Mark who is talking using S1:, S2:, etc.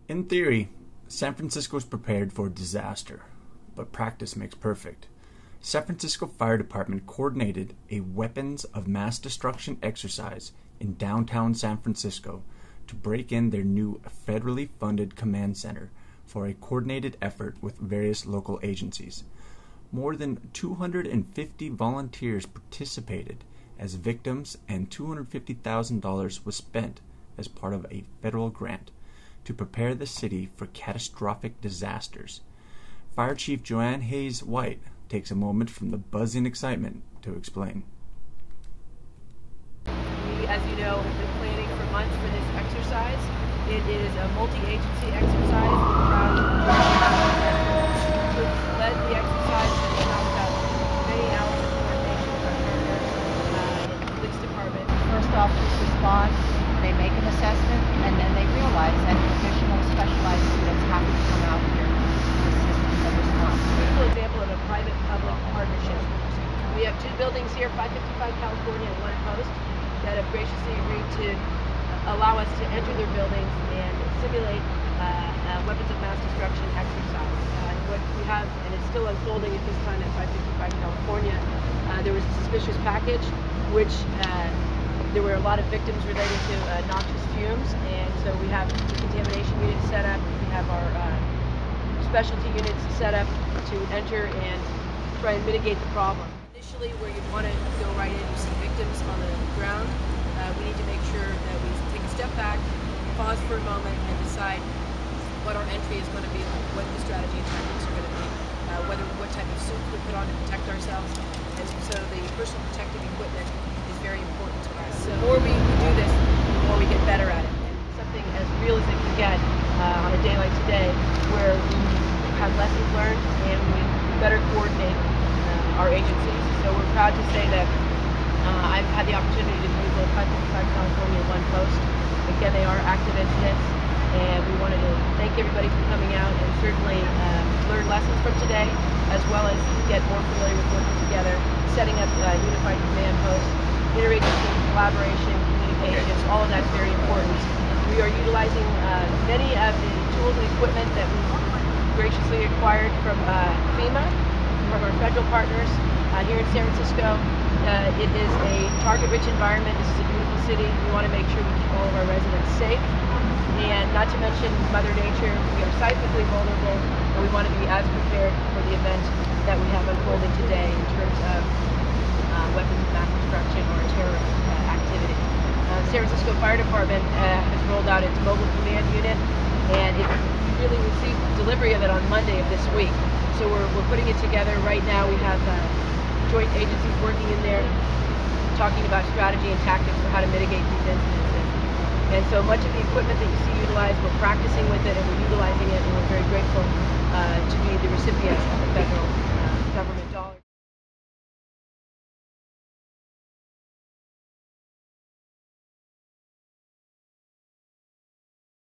S1: In theory, San Francisco is prepared for disaster, but practice makes perfect. San Francisco Fire Department coordinated a weapons of mass destruction exercise in downtown San Francisco to break in their new federally funded command center for a coordinated effort with various local agencies. More than 250 volunteers participated as victims, and $250,000 was spent as part of a federal grant to prepare the city for catastrophic disasters. Fire Chief Joanne Hayes White takes a moment from the buzzing excitement to explain.
S2: We, as you know, have been planning for months for this exercise. It is a multi-agency exercise. We're proud to have led the exercise, and we have about many hours of coordination with our partners in the police department.
S3: First officers respond, they make an assessment, and then they realize that additional specialized students have to come out here to assist in the response.
S2: Beautiful example of a private-public partnership. We have two buildings here, 555 California and One Post, that have graciously agreed to allow us to enter their buildings and simulate weapons of mass destruction exercise. What we have, and it's still unfolding at this time at 555 California, there was a suspicious package, which there were a lot of victims related to noxious fumes, and so we have the contamination unit set up. We have our specialty units set up to enter and try and mitigate the problem. Initially, where you'd want to go right in, you see victims on the ground. We need to make sure that we take a step back, pause for a moment, and decide what our entry is going to be like, what the strategy and tactics are going to be, what type of suit we put on to protect ourselves. And so the personal protective equipment is very important to us. So the more we do this, the more we get better at it. And something as real as it can get on a day like today, where we have lessons learned and we better coordinate our agencies. So we're proud to say that I've had the opportunity to meet with 555 California One Post. Again, they are active incidents, and we wanted to thank everybody for coming out and certainly learn lessons from today, as well as get more familiar with working together, setting up unified command posts, interagency collaboration, communication, all of that's very important. We are utilizing many of the tools and equipment that we graciously acquired from FEMA, from our federal partners here in San Francisco. It is a target-rich environment. This is a beautiful city. We want to make sure we keep all of our residents safe. And not to mention Mother Nature, we are seismically vulnerable, and we want to be as prepared for the event that we have unfolding today in terms of weapons of mass destruction or terrorist activity. San Francisco Fire Department has rolled out its mobile command unit, and we really received delivery of it on Monday of this week. So we're putting it together. Right now we have joint agencies working in there talking about strategy and tactics for how to mitigate these incidents. And so much of the equipment that you see utilized, we're practicing with it and we're utilizing it, and we're very grateful to be the recipients of the federal